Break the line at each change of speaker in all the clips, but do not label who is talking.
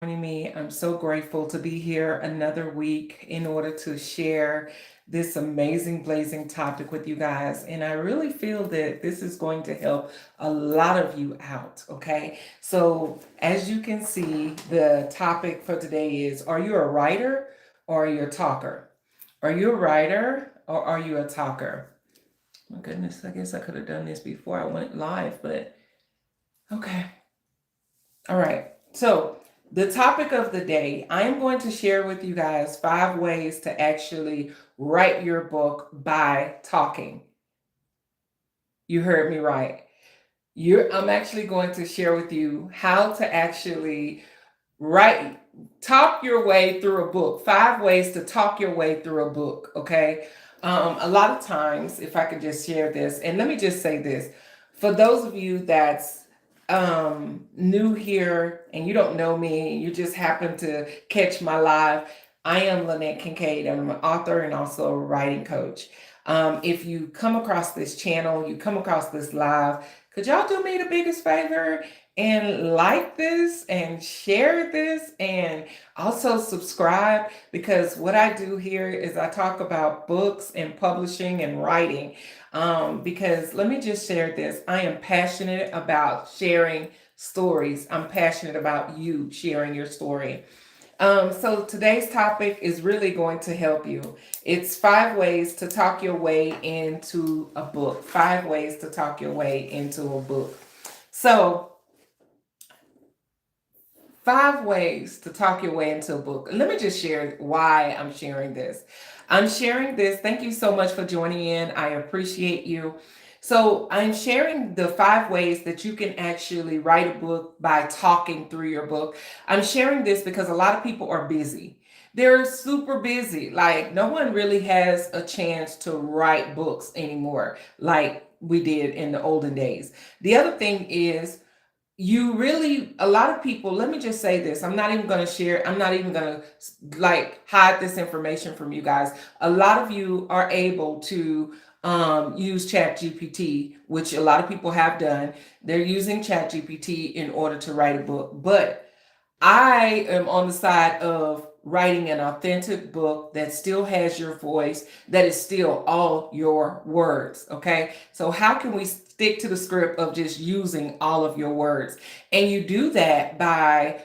Joining me. I'm so grateful to be here another week in order to share this amazing, blazing topic with you guys. And I really feel that this is going to help a lot of you out. Okay. So, as you can see, the topic for today is: are you a writer or are you a talker? Are you a writer or are you a talker? My goodness, I guess I could have done this before I went live, but okay. All right. So, the topic of the day, I am going to share with you guys 5 ways to actually write your book by talking. You heard me right. I'm actually going to share with you how to actually write, talk your way through a book. 5 ways to talk your way through a book. Okay. A lot of times, if I could just share this, and let me just say this for those of you that's new here and you don't know me, you just happen to catch my live. I am Lynette Kincaid. I'm an author and also a writing coach. If you come across this channel, you come across this live, could y'all do me the biggest favor and like this and share this and also subscribe? Because what I do here is I talk about books and publishing and writing. Because let me just share this. I am passionate about sharing stories. I'm passionate about you sharing your story. So today's topic is really going to help you. It's 5 ways to talk your way into a book. 5 ways to talk your way into a book. So 5 ways to talk your way into a book. Let me just share why I'm sharing this. I'm sharing this. Thank you so much for joining in. I appreciate you. So, I'm sharing the 5 ways that you can actually write a book by talking through your book. I'm sharing this because a lot of people are busy. They're super busy. Like, no one really has a chance to write books anymore like we did in the olden days. The other thing is, a lot of people, let me just say this. I'm not even going to like hide this information from you guys. A lot of you are able to use chat gpt, which a lot of people have done. They're using chat gpt in order to write a book, but I am on the side of writing an authentic book that still has your voice, that is still all your words. Okay. So, how can we stick to the script of just using all of your words? And you do that by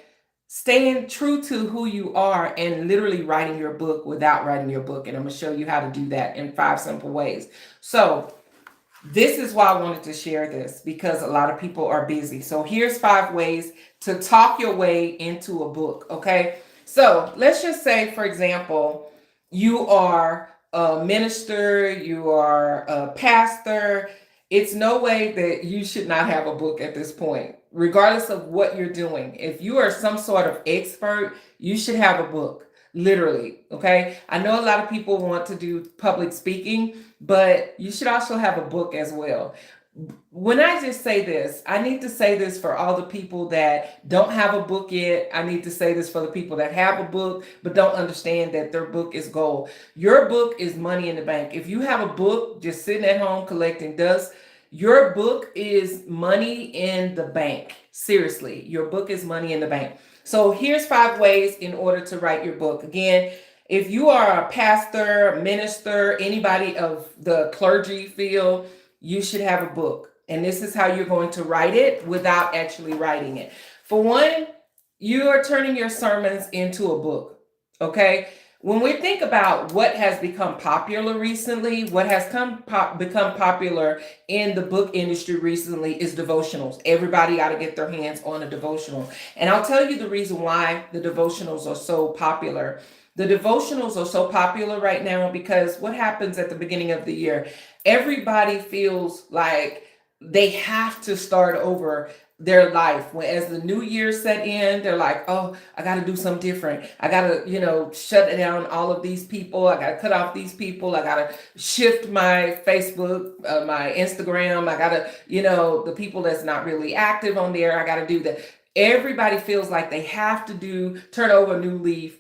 staying true to who you are and literally writing your book without writing your book. And I'm going to show you how to do that in 5 simple ways. So, this is why I wanted to share this because a lot of people are busy. So here's 5 ways to talk your way into a book. Okay. So let's just say, for example, you are a minister, you are a pastor. It's no way that you should not have a book at this point, regardless of what you're doing. If you are some sort of expert, you should have a book. Literally. Okay. I know a lot of people want to do public speaking, but you should also have a book as well. When I just say this, I need to say this for all the people that don't have a book yet. I need to say this for the people that have a book but don't understand that their book is gold. Your book is money in the bank. If you have a book just sitting at home collecting dust, your book is money in the bank. Seriously, your book is money in the bank. So here's 5 ways in order to write your book. Again, if you are a pastor, minister, anybody of the clergy field, you should have a book. And this is how you're going to write it without actually writing it. For one, you are turning your sermons into a book. Okay. When we think about what has become popular recently, what has become popular in the book industry recently is devotionals. Everybody got to get their hands on a devotional. And I'll tell you the reason why the devotionals are so popular. The devotionals are so popular right now because what happens at the beginning of the year? Everybody feels like they have to start over their life. As the new year set in, they're like, oh, I got to do something different. I got to, shut down all of these people. I got to cut off these people. I got to shift my Facebook, my Instagram. I got to, the people that's not really active on there, I got to do that. Everybody feels like they have to turn over a new leaf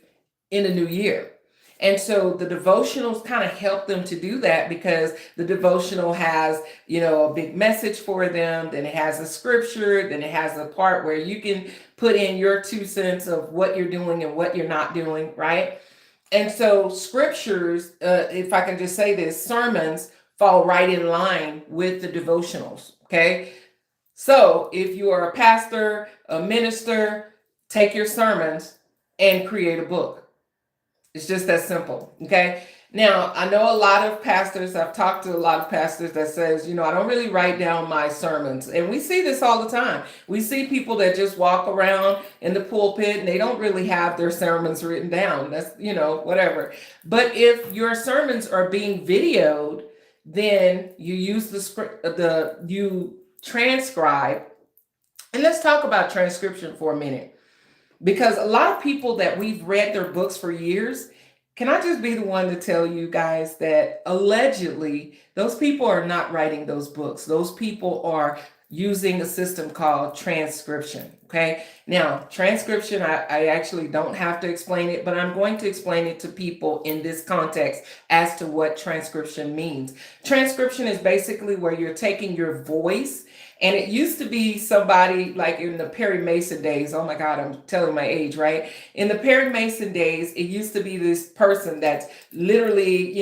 in a new year. And so the devotionals kind of help them to do that, because the devotional has, a big message for them, then it has a scripture, then it has a part where you can put in your 2 cents of what you're doing and what you're not doing, right? And so scriptures, if I can just say this, sermons fall right in line with the devotionals, okay? So if you are a pastor, a minister, take your sermons and create a book. It's just that simple. Okay. Now, I know a lot of pastors, I've talked to a lot of pastors that says, I don't really write down my sermons. And we see this all the time. We see people that just walk around in the pulpit and they don't really have their sermons written down. That's, whatever. But if your sermons are being videoed, then you use the script, you transcribe. And let's talk about transcription for a minute. Because a lot of people that we've read their books for years, can I just be the one to tell you guys that allegedly those people are not writing those books. Those people are using a system called transcription. Okay. Now, transcription, I actually don't have to explain it, but I'm going to explain it to people in this context as to what transcription means. Transcription is basically where you're taking your voice. And it used to be somebody like in the Perry Mason days. Oh my God, I'm telling my age, right? In the Perry Mason days, it used to be this person that's literally,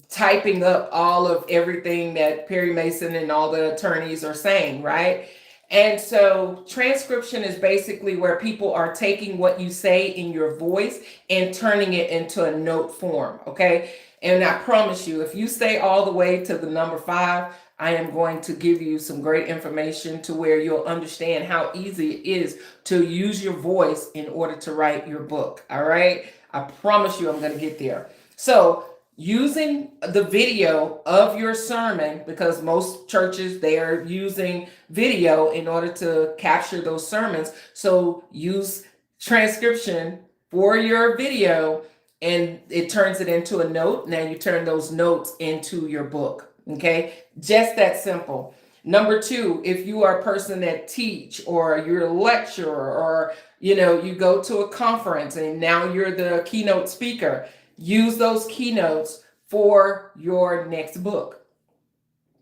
typing up all of everything that Perry Mason and all the attorneys are saying, right? And so transcription is basically where people are taking what you say in your voice and turning it into a note form, okay? And I promise you, if you stay all the way to the number 5, I am going to give you some great information to where you'll understand how easy it is to use your voice in order to write your book. All right. I promise you I'm going to get there. So using the video of your sermon, because most churches, they are using video in order to capture those sermons. So use transcription for your video and it turns it into a note. Now you turn those notes into your book. Okay, just that simple. Number 2, if you are a person that teach or you're a lecturer or you go to a conference and now you're the keynote speaker, use those keynotes for your next book.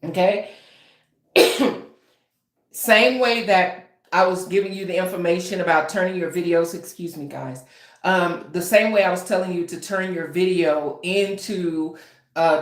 Okay. Same way that I was giving you the information about turning your videos, excuse me guys, the same way I was telling you to turn your video into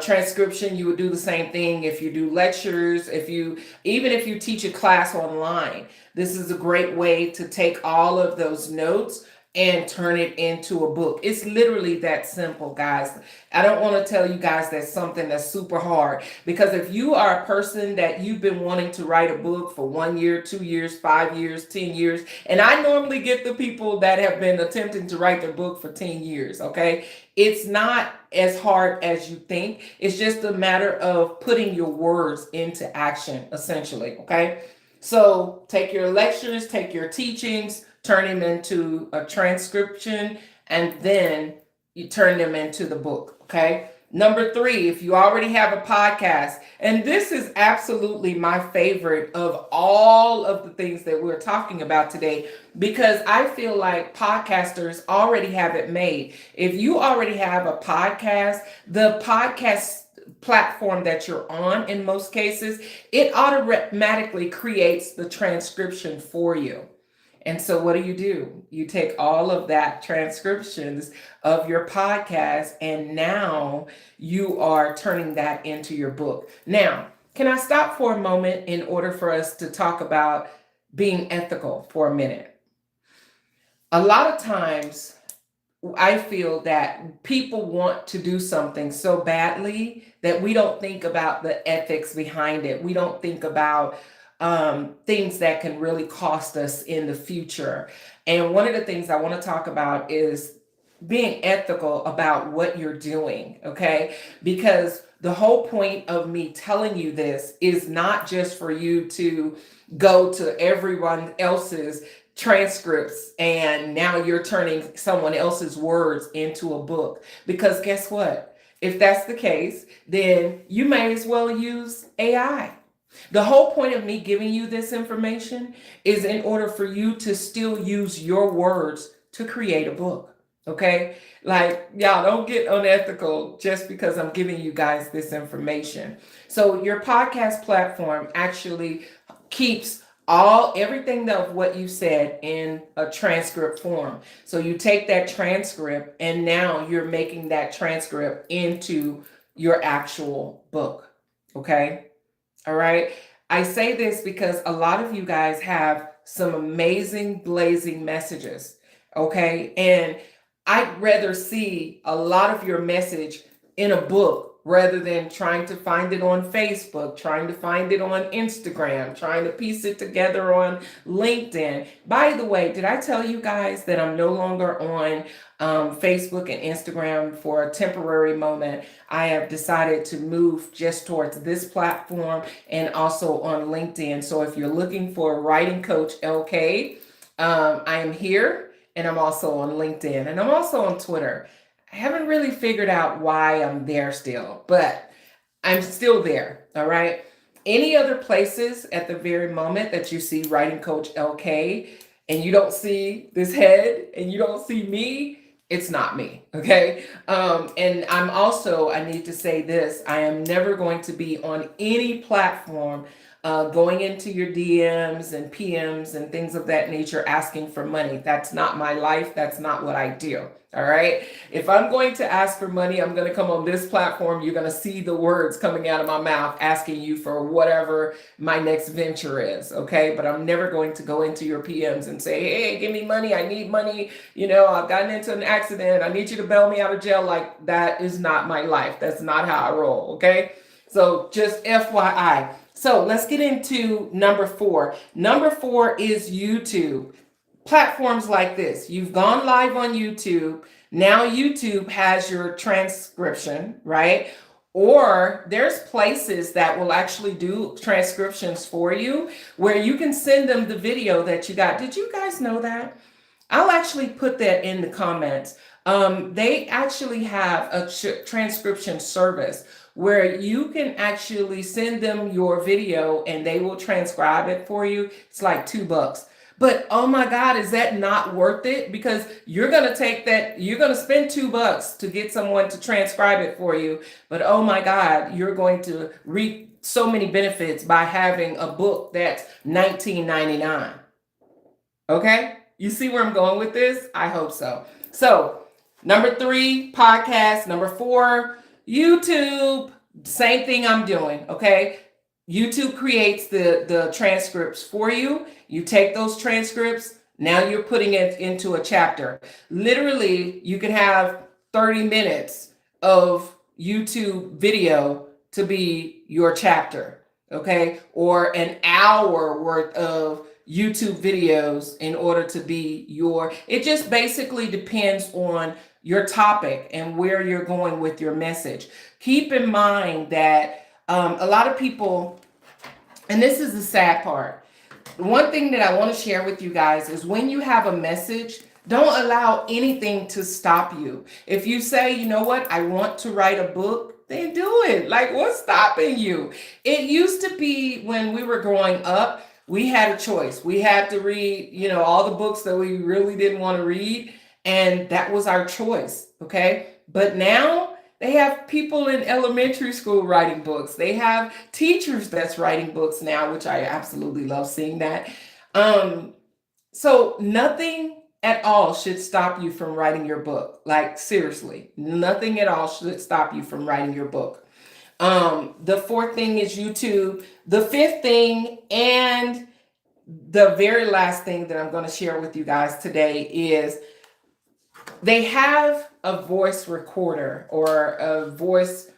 transcription, you would do the same thing if you do lectures, even if you teach a class online. This is a great way to take all of those notes and turn it into a book. It's literally that simple, guys. I don't want to tell you guys that's something that's super hard, because if you are a person that you've been wanting to write a book for 1 year, 2 years, 5 years, 10 years, and I normally get the people that have been attempting to write their book for 10 years, okay? It's not as hard as you think. It's just a matter of putting your words into action, essentially, okay? So take your lectures, take your teachings, turn them into a transcription, and then you turn them into the book, okay? Number 3, if you already have a podcast, and this is absolutely my favorite of all of the things that we're talking about today, because I feel like podcasters already have it made. If you already have a podcast, the podcast platform that you're on, in most cases, it automatically creates the transcription for you. And so what do? You take all of that transcriptions of your podcast, and now you are turning that into your book. Now, can I stop for a moment in order for us to talk about being ethical for a minute? A lot of times I feel that people want to do something so badly that we don't think about the ethics behind it. We don't think about things that can really cost us in the future. And one of the things I want to talk about is being ethical about what you're doing, okay? Because the whole point of me telling you this is not just for you to go to everyone else's transcripts and now you're turning someone else's words into a book. Because guess what? If that's the case, then you may as well use AI. The whole point of me giving you this information is in order for you to still use your words to create a book. Okay. Like, y'all don't get unethical just because I'm giving you guys this information. So, your podcast platform actually keeps everything of what you said in a transcript form. So, you take that transcript and now you're making that transcript into your actual book. Okay. All right. I say this because a lot of you guys have some amazing, blazing messages. Okay. And I'd rather see a lot of your message in a book rather than trying to find it on Facebook, trying to find it on Instagram, trying to piece it together on LinkedIn. By the way, did I tell you guys that I'm no longer on Facebook and Instagram for a temporary moment? I have decided to move just towards this platform and also on LinkedIn. So if you're looking for a writing coach, LK, I am here and I'm also on LinkedIn and I'm also on Twitter. I haven't really figured out why I'm there still, but I'm still there. All right. Any other places at the very moment that you see writing coach LK and you don't see this head and you don't see me, it's not me. Okay. And I need to say this, I am never going to be on any platform going into your DMs and PMs and things of that nature asking for money. That's not my life. That's not what I do. All right. If I'm going to ask for money, I'm going to come on this platform. You're going to see the words coming out of my mouth asking you for whatever my next venture is. Okay. But I'm never going to go into your PMs and say, hey, give me money. I need money. I've gotten into an accident. I need you to bail me out of jail. Like, that is not my life. That's not how I roll. Okay. So just FYI. So let's get into number 4. Number 4 is YouTube. Platforms like this. You've gone live on YouTube. Now YouTube has your transcription, right? Or there's places that will actually do transcriptions for you where you can send them the video that you got. Did you guys know that? I'll actually put that in the comments. They actually have a transcription service where you can actually send them your video and they will transcribe it for you. It's like $2. But oh my God, is that not worth it? Because you're going to take that, you're going to spend $2 to get someone to transcribe it for you. But oh my God, you're going to reap so many benefits by having a book that's $19.99. Okay? You see where I'm going with this? I hope so. So, number 3, podcast. Number 4, YouTube. Same thing I'm doing. Okay? YouTube creates the transcripts for you. You take those transcripts. Now you're putting it into a chapter. Literally, you can have 30 minutes of YouTube video to be your chapter. Okay? Or an hour worth of YouTube videos in order to be it just basically depends on your topic and where you're going with your message. Keep in mind that a lot of people, and this is the sad part, one thing that I want to share with you guys is when you have a message, don't allow anything to stop you. If you say, you know what, I want to write a book, then do it. Like, what's stopping you? It used to be when we were growing up, we had a choice. We had to read, all the books that we really didn't want to read. And that was our choice. Okay. But now they have people in elementary school writing books. They have teachers that's writing books now, which I absolutely love seeing that. So nothing at all should stop you from writing your book. Like, seriously, nothing at all should stop you from writing your book. The 4th thing is YouTube. The 5th thing and the very last thing that I'm going to share with you guys today is they have a voice recorder or a voice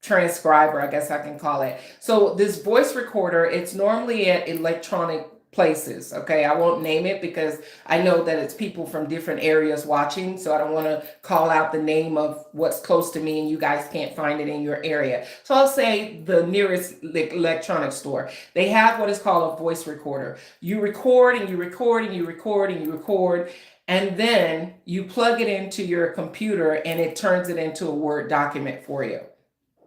transcriber, I guess I can call it. So this voice recorder, it's normally at electronic places. Okay. I won't name it because I know that it's people from different areas watching. So I don't want to call out the name of what's close to me and you guys can't find it in your area. So I'll say the nearest electronic store. They have what is called a voice recorder. You record and you record and you record and you record. And then you plug it into your computer and it turns it into a Word document for you.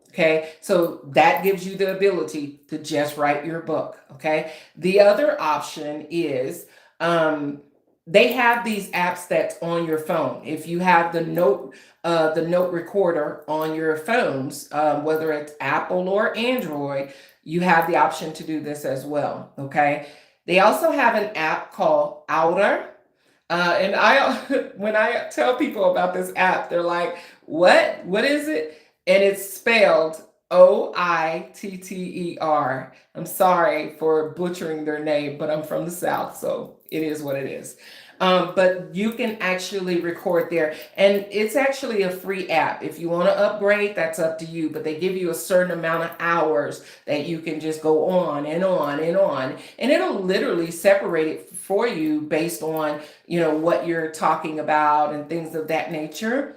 Okay, so that gives you the ability to just write your book. Okay, the other option is they have these apps that's on your phone. If you have the note recorder on your phones, whether it's Apple or Android, you have the option to do this as well. Okay. They also have an app called Outer. And I, when I tell people about this app, they're like, "What? What is it?" And it's spelled OITTER. I'm sorry for butchering their name, but I'm from the South, so it is what it is. But you can actually record there, and it's actually a free app. If you want to upgrade, that's up to you. But they give you a certain amount of hours that you can just go on and on and on, and it'll literally separate it for you based on what you're talking about and things of that nature.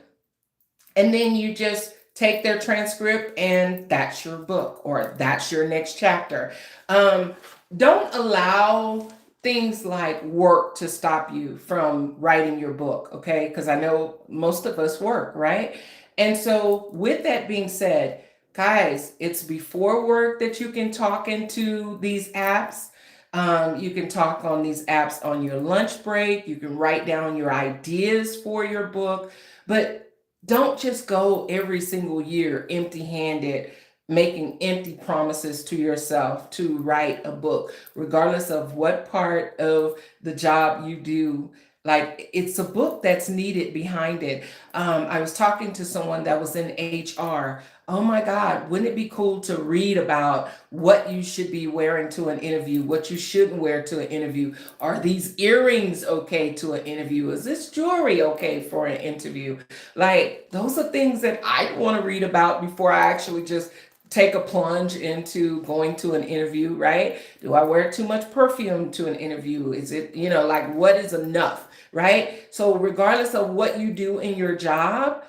And then you just take their transcript and that's your book or that's your next chapter. um, don't allow things like work to stop you from writing your book, okay? Because I know most of us work, right? And so with that being said, guys, it's before work that you can talk into these apps. You can talk on these apps on your lunch break. You can write down your ideas for your book, but don't just go every single year empty handed, making empty promises to yourself to write a book, regardless of what part of the job you do. Like, it's a book that's needed behind it. I was talking to someone that was in HR. Oh my God, wouldn't it be cool to read about what you should be wearing to an interview, what you shouldn't wear to an interview? Are these earrings okay to an interview? Is this jewelry okay for an interview? Like, those are things that I want to read about before I actually just take a plunge into going to an interview, right? Do I wear too much perfume to an interview? Is it, like, what is enough, right? So, regardless of what you do in your job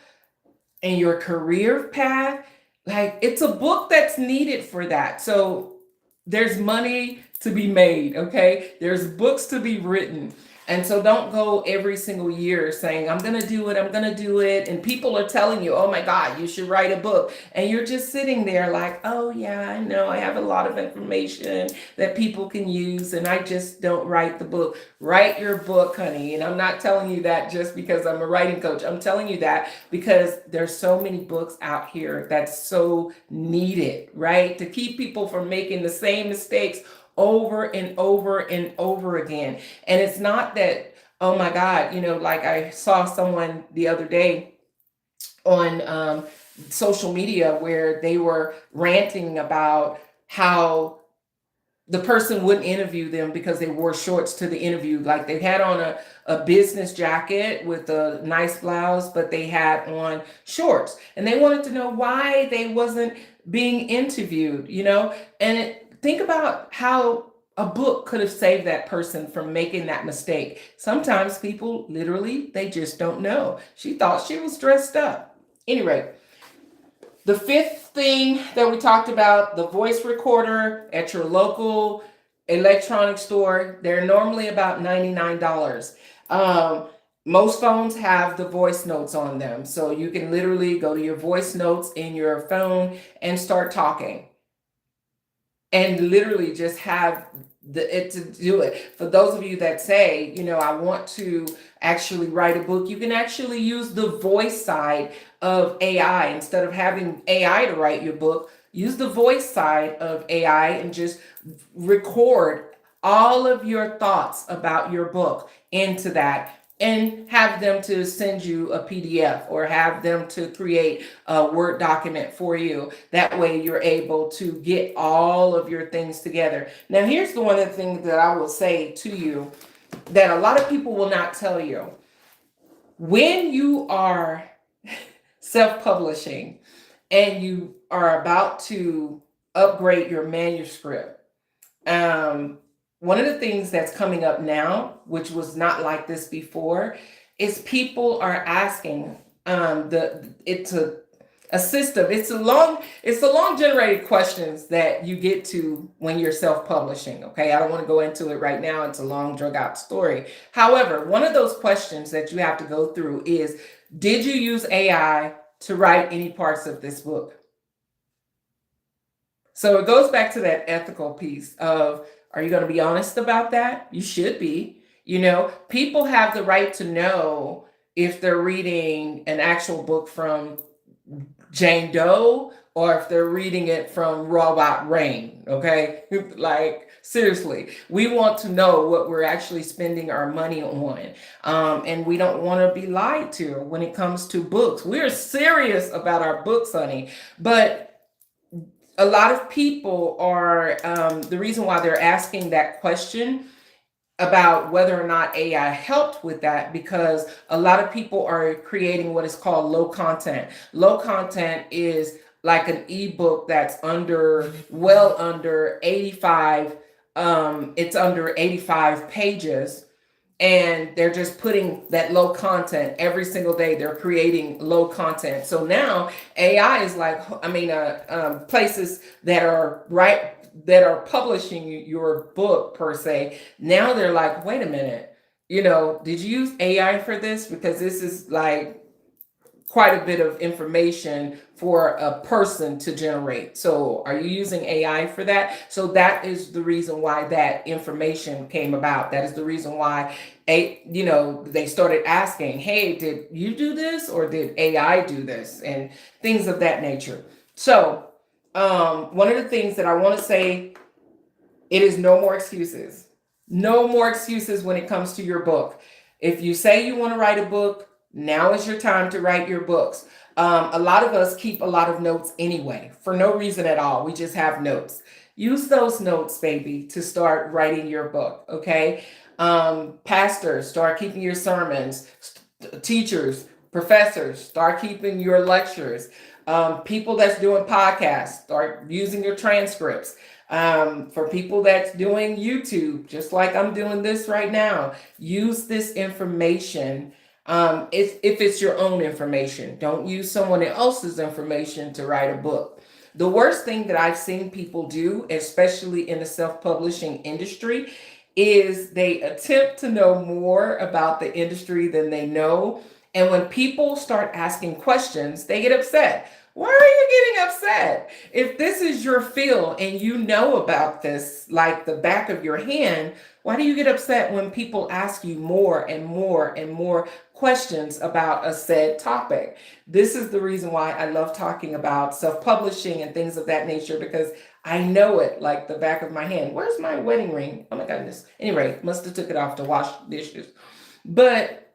and your career path, like, it's a book that's needed for that. So, there's money to be made, okay? There's books to be written. And so don't go every single year saying, I'm going to do it, I'm going to do it. And people are telling you, oh my God, you should write a book. And you're just sitting there like, oh yeah, I know I have a lot of information that people can use, and I just don't write the book. Write your book, honey. And I'm not telling you that just because I'm a writing coach. I'm telling you that because there's so many books out here that's so needed, right? To keep people from making the same mistakes over and over and over again. And it's not that, oh my God, like I saw someone the other day on social media where they were ranting about how the person wouldn't interview them because they wore shorts to the interview. Like, they had on a business jacket with a nice blouse, but they had on shorts. And they wanted to know why they wasn't being interviewed, think about how a book could have saved that person from making that mistake. Sometimes people literally, they just don't know. She thought she was dressed up. Anyway, the fifth thing that we talked about, the voice recorder at your local electronic store, they're normally about $99. Most phones have the voice notes on them. So you can literally go to your voice notes in your phone and start talking. And literally just have it to do it. For those of you that say, I want to actually write a book, you can actually use the voice side of AI. Instead of having AI to write your book, use the voice side of AI and just record all of your thoughts about your book into that, and have them to send you a PDF or have them to create a Word document for you. That way you're able to get all of your things together. Now, here's the one of the things that I will say to you that a lot of people will not tell you. When you are self-publishing and you are about to upgrade your manuscript, one of the things that's coming up now, which was not like this before, is people are asking it's a system. It's a long generated questions that you get to when you're self-publishing. Okay, I don't want to go into it right now. It's a long drug out story. However, one of those questions that you have to go through is, did you use AI to write any parts of this book? So it goes back to that ethical piece of, are you going to be honest about that? You should be. People have the right to know if they're reading an actual book from Jane Doe or if they're reading it from Robot Rain, okay? Like, seriously, we want to know what we're actually spending our money on. And we don't want to be lied to when it comes to books. We're serious about our books, honey. But a lot of people are, the reason why they're asking that question about whether or not AI helped with that, because a lot of people are creating what is called low content. Low content is like an ebook that's well under 85, it's under 85 pages, and they're just putting that low content every single day. They're creating low content. So now AI is like, places that are publishing your book per se. Now they're like, wait a minute, did you use AI for this? Because this is like quite a bit of information for a person to generate. So are you using AI for that? So that is the reason why that information came about. That is the reason why they started asking, hey, did you do this or did AI do this? And things of that nature. So one of the things that I want to say, it is no more excuses. No more excuses when it comes to your book. If you say you want to write a book, now is your time to write your books. A lot of us keep a lot of notes anyway, for no reason at all. We just have notes. Use those notes, baby, to start writing your book, okay? Pastors, start keeping your sermons. Teachers, professors, start keeping your lectures. People that's doing podcasts, start using your transcripts. For people that's doing YouTube, just like I'm doing this right now, use this information. If it's your own information, don't use someone else's information to write a book. The worst thing that I've seen people do, especially in the self-publishing industry, is they attempt to know more about the industry than they know. And when people start asking questions, they get upset. Why are you getting upset? If this is your field and you know about this like the back of your hand, why do you get upset when people ask you more and more and more questions about a said topic? This is the reason why I love talking about self-publishing and things of that nature, because I know it like the back of my hand. Where's my wedding ring? Oh my goodness. Anyway, must have took it off to wash dishes. But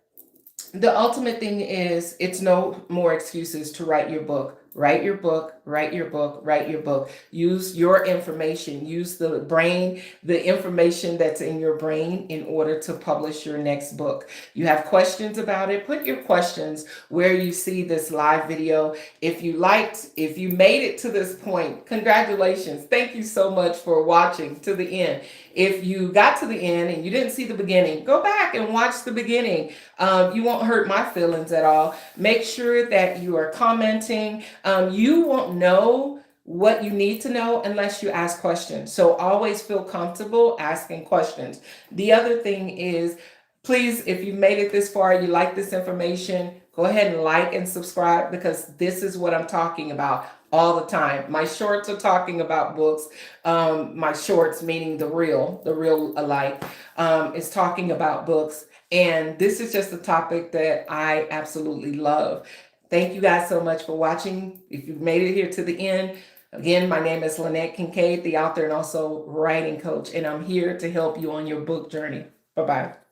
the ultimate thing is, it's no more excuses to write your book. Write your book, write your book, write your book. Use your information, use the brain, the information that's in your brain in order to publish your next book. You have questions about it, put your questions where you see this live video. If you made it to this point, congratulations. Thank you so much for watching to the end. If you got to the end and you didn't see the beginning, go back and watch the beginning. You won't hurt my feelings at all. Make sure that you are commenting. You won't know what you need to know unless you ask questions. So always feel comfortable asking questions. The other thing is, please, if you made it this far, you like this information, go ahead and like and subscribe, because this is what I'm talking about all the time. My shorts are talking about books. My shorts, meaning the real alike, is talking about books. And this is just a topic that I absolutely love. Thank you guys so much for watching. If you've made it here to the end, again, my name is Lynette Kincaid, the author and also writing coach, and I'm here to help you on your book journey. Bye-bye.